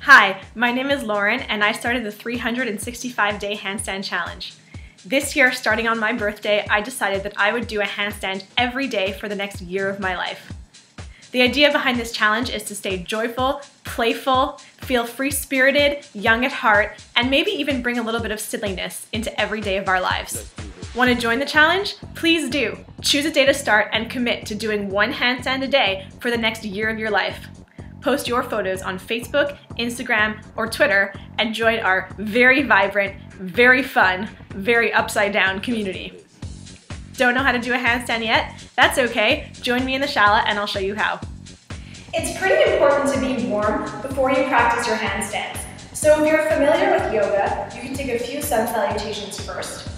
Hi, my name is Lauren and I started the 365-day handstand challenge. This year, starting on my birthday, I decided that I would do a handstand every day for the next year of my life. The idea behind this challenge is to stay joyful, playful, feel free-spirited, young at heart, and maybe even bring a little bit of silliness into every day of our lives. Want to join the challenge? Please do. Choose a day to start and commit to doing one handstand a day for the next year of your life. Post your photos on Facebook, Instagram, or Twitter and join our very vibrant, very fun, very upside-down community. Don't know how to do a handstand yet? That's okay. Join me in the shala and I'll show you how. It's pretty important to be warm before you practice your handstands. So if you're familiar with yoga, you can take a few sun salutations first.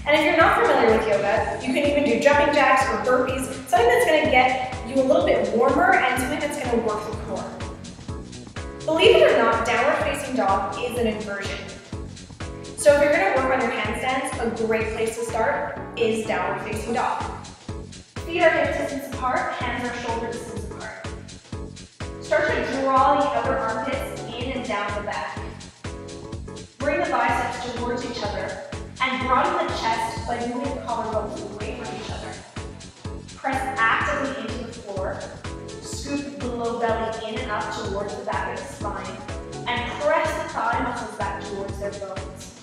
And if you're not familiar with yoga, you can even do jumping jacks or burpees, something that's going to get you a little bit warmer and something that's going to work the core. Believe it or not, downward facing dog is an inversion. So if you're going to work on your handstands, a great place to start is downward facing dog. Feet are hip distance apart, hands are shoulder distance apart. Start to draw the outer armpits in and down the back. Bring the biceps towards each other and broaden the chest by moving the collarbones away from each other. Press actively into the floor. Scoop the low belly in and up towards the back of the spine and press the thigh muscles back towards their bones.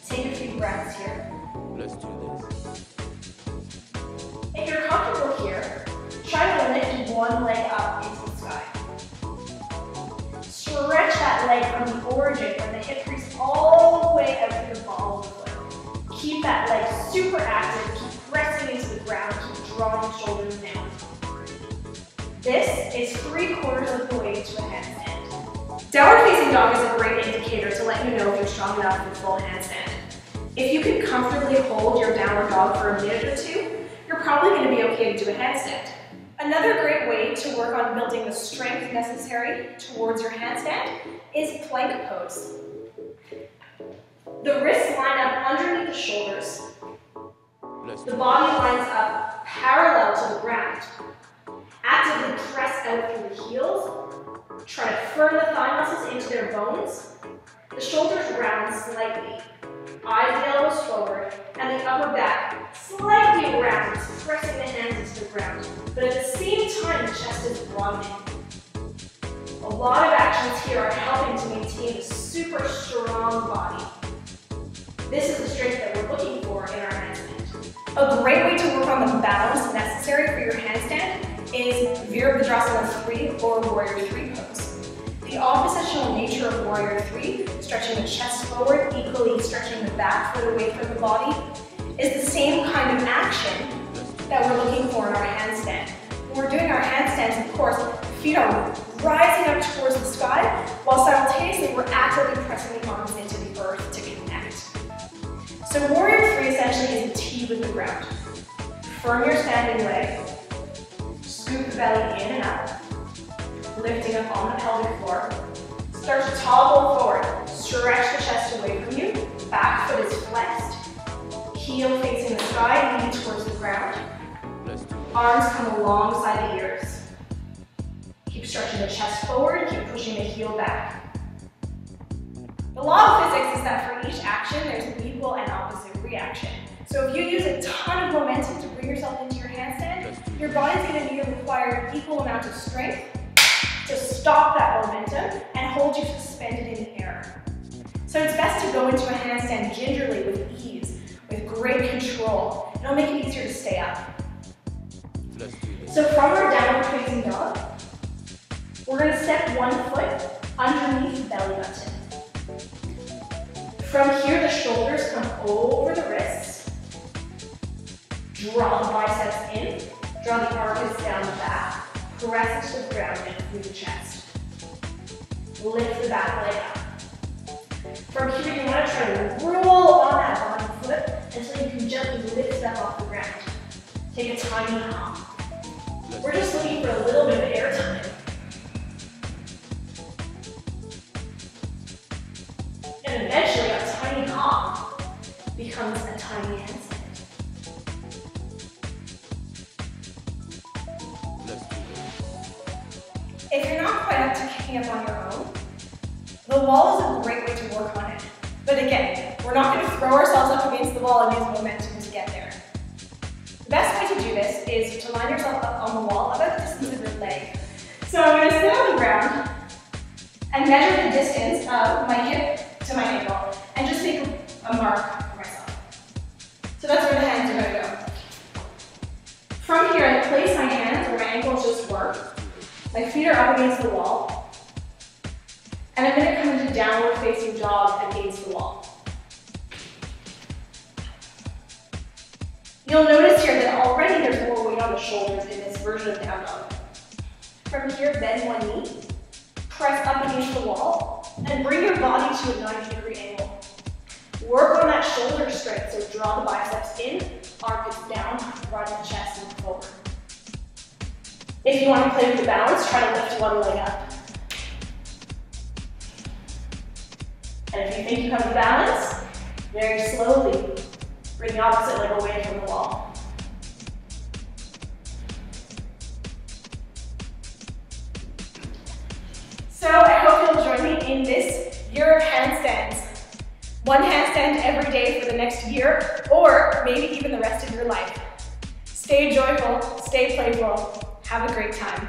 Take a few breaths here. Let's do this. If you're comfortable here, try to lift one leg up into the sky. Stretch that leg from the origin, from the hip crease all the way out to the ball of the foot. Keep that leg super active, keep pressing into the ground, keep drawing the shoulders down. This is 3/4 of the way to a handstand. Downward facing dog is a great indicator to let you know if you're strong enough for full handstand. If you can comfortably hold your downward dog for a minute or two, you're probably going to be okay to do a handstand. Another great way to work on building the strength necessary towards your handstand is plank pose. The wrists line up underneath the shoulders. The body lines up parallel to the ground. Actively press out through the heels. Try to firm the thigh muscles into their bones. The shoulders round slightly. Eyes and elbows forward, and the upper back slightly rounds, pressing the hands into the ground. But at the same time, the chest is broadening. A lot of actions here are helping to maintain a super strong body. This is the strength that we're looking for in our handstand. A great way to work on the balance necessary for your handstand is Virabhadrasana 3 or Warrior 3 pose. The oppositional nature of Warrior 3, stretching the chest forward, equally stretching the back foot away from the body, is the same kind of action that we're looking for in our handstand. When we're doing our handstands, of course, the feet are rising up towards the sky, while simultaneously we're actively pressing the arms into the earth to connect. So Warrior 3 essentially is a T with the ground. Firm your standing leg, scoop the belly in and up, lifting up on the pelvic floor. Start to toggle forward. Stretch the chest away from you. Back foot is flexed. Heel facing the sky, knee towards the ground. Arms come alongside the ears. Keep stretching the chest forward. Keep pushing the heel back. The law of physics is that for each action, there's an equal and opposite reaction. So if you use a ton of momentum to bring yourself into your handstand, your body's going to need to require an equal amount of strength to stop that momentum and hold you suspended in the air. So it's best to go into a handstand gingerly with ease, with great control. It'll make it easier to stay up. So from our downward facing dog, we're going to step one foot underneath the belly button. From here, the shoulders come over the wrists. Draw the biceps in, draw the armpits down the back. Press into the ground and through the chest. Lift the back leg up. From here, you want to try to roll on that bottom foot until you can gently lift it up off the ground. Take a tiny hop. We're just looking for a little bit of air time. And eventually, a tiny hop becomes a tiny handstand. If you're not quite up to kicking up on your own, the wall is a great way to work on it. But again, we're not going to throw ourselves up against the wall and use momentum to get there. The best way to do this is to line yourself up on the wall about the distance of your leg. So I'm going to sit on the ground and measure the distance of my hip to my ankle and just make a mark for myself. So that's where the hands are going to go. From here, I place my hands where my ankles just were. My feet are up against the wall. And I'm going to come into downward facing dog against the wall. You'll notice here that already there's more weight on the shoulders in this version of down dog. From here, bend one knee, press up against the wall, and bring your body to a 90-degree angle. Work on that shoulder strength, so draw the biceps in, armpits down, run the chest and forward. If you want to play with the balance, try to lift one leg up. And if you think you have the balance, very slowly, bring the opposite leg away from the wall. So I hope you'll join me in this year of handstands. One handstand every day for the next year, or maybe even the rest of your life. Stay joyful, stay playful, have a great time.